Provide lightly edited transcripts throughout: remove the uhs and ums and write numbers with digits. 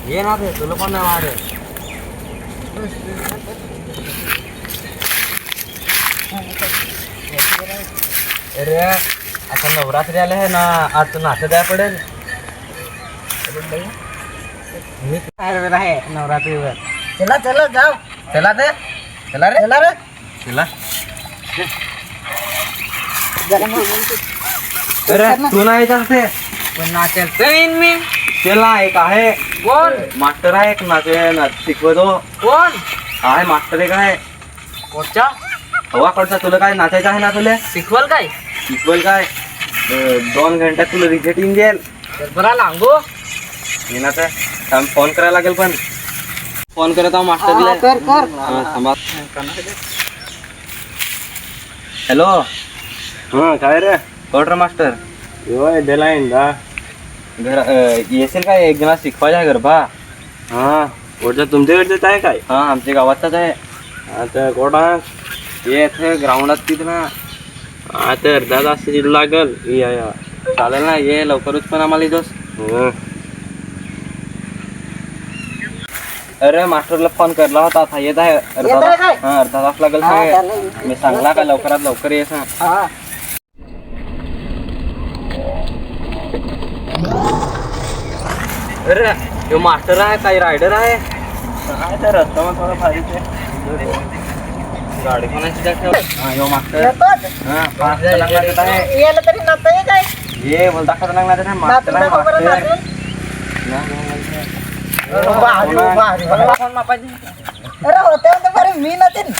ये ना ते तुला पण नाही मारे. अरे आता नवरात्री आले आहे ना, आज तू नाचत द्या पडेल. मी काय आहे नवरात्रीवर. चला चला जाओ. चला ते चला रे चला रे. चला. जरा मग अरे तू नाही चालते पण नाचेल पेन मी. त्याला एक आहे कोण मास्टर आहे, एक नाचे शिकवतो. कोण आहे मास्टर एक आहे. कोणच्या हवाकडचा. तुला काय नाचायचं आहे ना, तुला शिकवल काय. शिकवल काय 2 घंट्यात तुला रिझल्ट येऊन जाईल. बरा लागू ये ना तर फोन करायला लागेल. पण फोन करत आहो मास्टरला. कर कर. हॅलो हा काय रे ऑर्डर मास्टर होय देलाईन दा घर येशील काय एक जण शिकवायचं आहे गरबा. हा कोणत्या तुमच्याकडचंच आहे काय हा आमच्या गावातच आहे. आता कोणा ये ग्राउंडात तिथं ना. आता अर्धा तास तिथं लागल या या चालेल ना, ये लवकरच. पण आम्हाला इथंच. हं. अरे मास्टरला फोन करला होता, आता येत आहे. येत आहे काय? अर्धा तास लागेल हा, सांगे. चालेल. मी सांगला का लवकरात लवकर ये सांग. हा अरे यो मास्टर आहे काही रायडर आहे. काय तर रस्त्यावर थोडं पाहिजे गाडी कोणाची ठेव. हा यो मास्टर. येतोच. हा पाच लागणार येत आहे. याला तरी नाचता ये काय. ये बोलता खरं लागणार आहे. मास्टर नाचून आहे दाखव बरं मास्टर. नाचून. भारी भारी. अरे होते होते बरे मी नाचेन.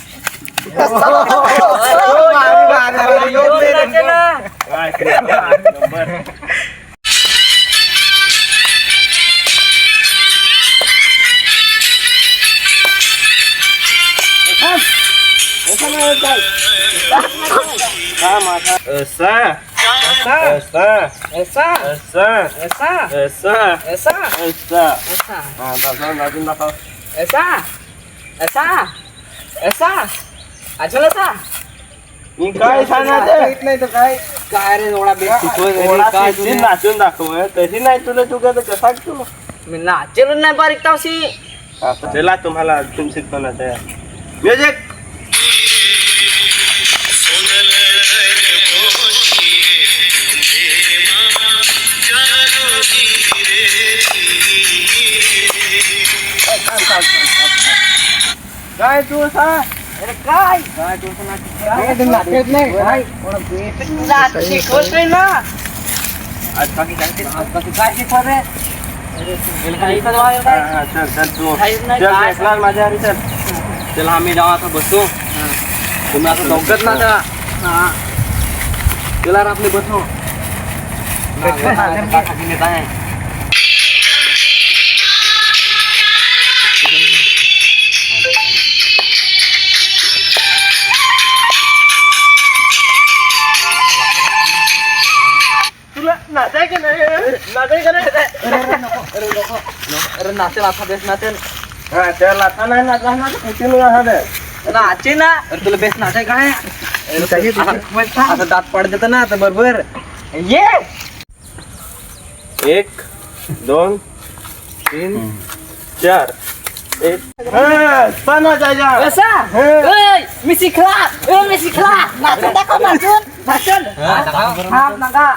काय सांगायचं नाही तर काय. काय रे एवढा बेस्ट काय नाचून दाखव तशी नाही तुला तू कसं सांग तू मी नाचेल नाही बारीक तावशी. आता चला तुम्हाला अजून शिकवणार आहे म्युझिक काय तू असा अरे काय काय तू नाचत नाही काय. शिकवत नाही ना. आज बाकी काय शिकवा रे. चल चल तू चल चल माझ्या घरी चल चला आम्ही जाऊ आता बसू. तुम्ही असं लवकर ना जा. चला रे आपले बसू. नेत आहे. तुला नाचाय का नाही नाचाय का नाही अरे नाचेल आता बेस नाचेल. हा चल आता नाही नाचा ना किती नाचे ना. अरे तुला बेस नाचाय काय. आता दात पाड देत ना आता बरोबर. ये 1 2 3 4 मी शिकला मी शिकला. नाचून दाखव नाचून नाचून. हा नका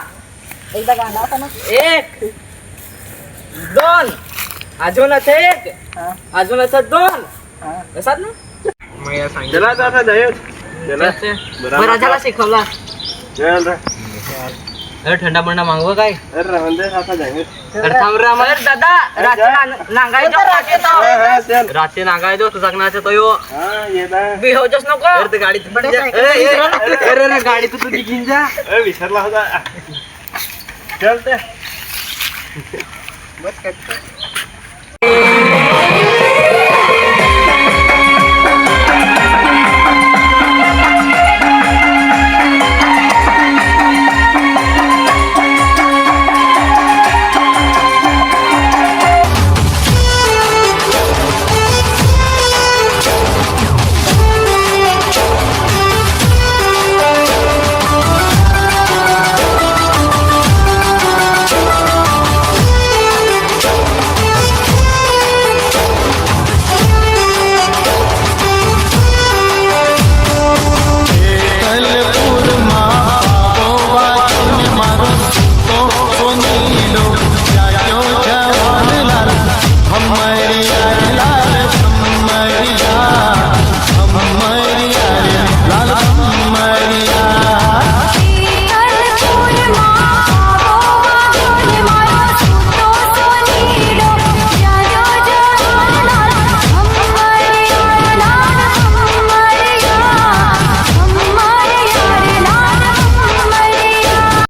एकदा गाणं होता ना. 1 2 अजूनच 1 अजूनच 2 असाच ना. चला आता जाऊया चला बरं झाला शिकवला. चल रे अरे थंडा बंडा मागव काय. अरे राहून दे आता जाऊया अरे थांब रे आम्हाला. दादा चल रात्री नागायचो तुझा नाचा तो यो. हा ये ना बिहोजच नको. अरे गाडी अरे गाडी तू तुझी घेऊन जा. विसरला होता चल ते बस काय